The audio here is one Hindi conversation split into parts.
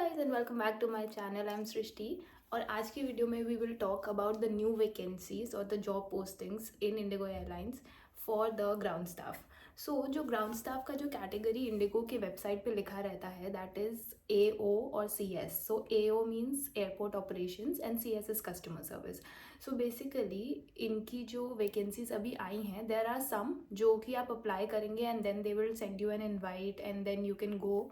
Guys and welcome back to my channel. I am Srishti और आज की वीडियो में we will talk about the new vacancies और the job postings in IndiGo airlines for the ground staff. So जो ग्राउंड स्टाफ का जो कैटेगरी इंडिगो की वेबसाइट पे लिखा रहता है दैट इज AO और CS। So AO means airport operations and CS is customer service. So basically इनकी जो वैकेंसीज अभी आई हैं देर आर सम जो कि आप अप्लाई करेंगे and then they will send you an invite and then you can go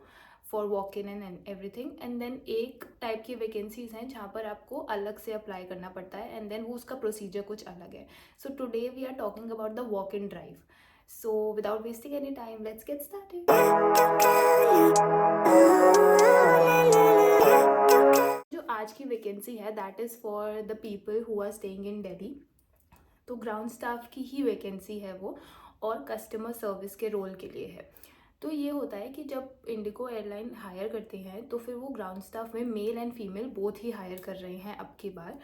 for walk in and everything. And then एक टाइप की वैकेंसीज हैं जहाँ पर आपको अलग से अप्लाई करना पड़ता है एंड देन वो उसका प्रोसीजर कुछ अलग है। So today we are talking about the walk in drive. So without wasting any time let's get started. जो आज की वैकेंसी है that is for the people who are staying in Delhi. तो ग्राउंड स्टाफ की ही वैकेंसी है वो और कस्टमर सर्विस के रोल के लिए है। तो ये होता है कि जब इंडिगो एयरलाइन हायर करते हैं तो फिर वो ग्राउंड स्टाफ में मेल एंड फीमेल बोथ ही हायर कर रहे हैं अब की बार।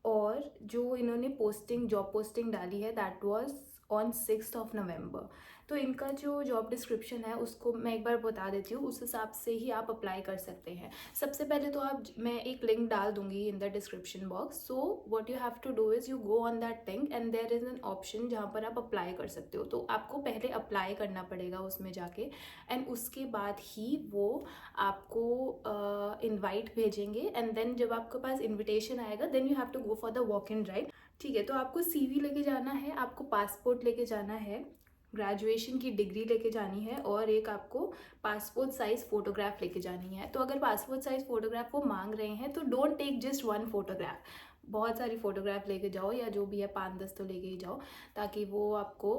और जो इन्होंने जॉब पोस्टिंग डाली है दैट वाज ऑन 6 नवंबर। तो इनका जो जॉब डिस्क्रिप्शन है उसको मैं एक बार बता देती हूँ, उस हिसाब से ही आप अप्लाई कर सकते हैं। सबसे पहले तो मैं एक लिंक डाल दूंगी in the description box. So what you have to do is you go on that link and there is an option जहाँ पर आप अप्लाई कर सकते हो। तो आपको पहले अप्लाई करना पड़ेगा उसमें जाके एंड उसके बाद ही वो आपको इनवाइट भेजेंगे एंड देन जब आपके पास इनविटेशन आएगा then you have to go for the walk in drive. ठीक है, तो आपको CV लेके जाना है, आपको पासपोर्ट लेके जाना है, ग्रेजुएशन की डिग्री लेके जानी है और एक आपको पासपोर्ट साइज फोटोग्राफ लेके जानी है। तो अगर पासपोर्ट साइज फोटोग्राफ वो मांग रहे हैं तो don't take just one photograph, बहुत सारी फोटोग्राफ लेके जाओ या जो भी है 5-10 तो लेके ही जाओ, ताकि वो आपको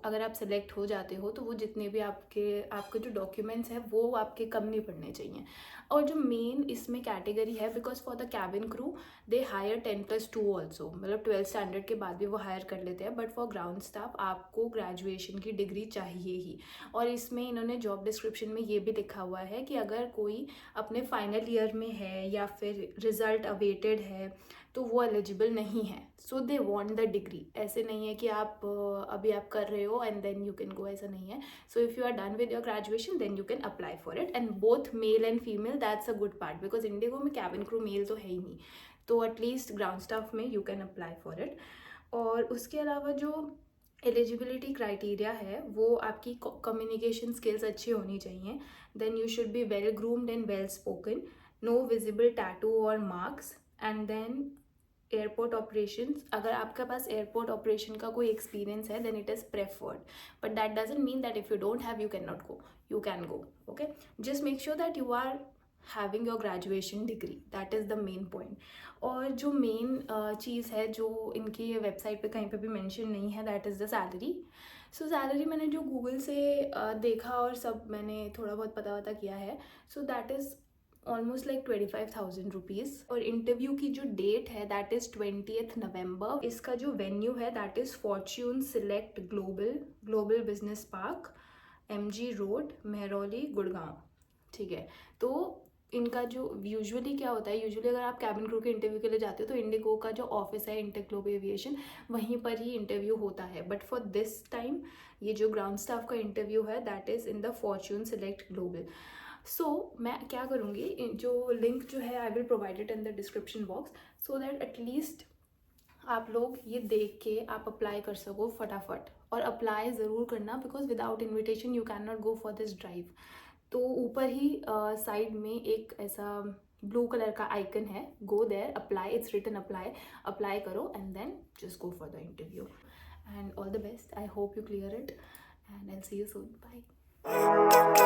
अगर आप सेलेक्ट हो जाते हो तो वो जितने भी आपके जो डॉक्यूमेंट्स हैं वो आपके कम नहीं पड़ने चाहिए। और जो मेन इसमें कैटेगरी है because for the cabin crew they hire 10+2 also, मतलब 12th स्टैंडर्ड के बाद भी वो हायर कर लेते हैं, बट फॉर ग्राउंड स्टाफ आपको ग्रेजुएशन की डिग्री चाहिए ही। और इसमें इन्होंने जॉब डिस्क्रिप्शन में ये भी लिखा हुआ है कि अगर कोई अपने फाइनल ईयर में है या फिर रिजल्ट अवेटेड है तो वो एलिजिबल नहीं है। सो दे वांट द डिग्री, ऐसे नहीं है कि आप अभी आप कर रहे हो and then you can go, ऐसा नहीं है। So if you are done with your graduation then you can apply for it and both male and female, that's a good part because IndiGo में कैबिन क्रू मेल तो है ही नहीं, तो एटलीस्ट ग्राउंड स्टाफ में you can apply for it. और उसके अलावा जो एलिजिबिलिटी क्राइटेरिया है वो आपकी कम्युनिकेशन स्किल्स अच्छी होनी चाहिए, then you should be well groomed and well spoken, no visible tattoo और marks, and then airport operations. अगर आपके पास एयरपोर्ट ऑपरेशन का कोई एक्सपीरियंस है then it is preferred, but that doesn't mean that if you don't have you can not go, you can go. Okay, just make sure that you are having your graduation degree, that is the main point. और जो मेन चीज़ है जो इनकी वेबसाइट पे कहीं पे भी मेंशन नहीं है that is the salary. So salary मैंने जो गूगल से देखा और सब मैंने थोड़ा बहुत पता किया है, so that is almost like 25,000 rupees. और इंटरव्यू की जो डेट है दैट इज़ 20th नवंबर। इसका जो वेन्यू है that is Fortune Select global business park, MG road, Mehrauli, Gurgaon. ठीक है, तो इनका जो यूजुअली क्या होता है, यूजुअली अगर आप कैबिन क्रू के इंटरव्यू के लिए जाते हो तो इंडिगो का जो ऑफिस है इंटरग्लोब एविएशन वहीं पर ही इंटरव्यू होता है, बट फॉर दिस टाइम ये जो ग्राउंड स्टाफ का इंटरव्यू है that is in the Fortune Select Global. So मैं क्या करूँगी, जो लिंक जो है I will provide it in the description box so that at least आप लोग ये देख के आप अप्लाई कर सको फटाफट। और अप्लाई ज़रूर करना because without invitation you can not go for this drive. तो ऊपर ही साइड में एक ऐसा ब्लू कलर का आइकन है, go there, apply, it's written apply, apply करो and then just go for the interview and all the best. I hope you clear it and I see you soon, bye.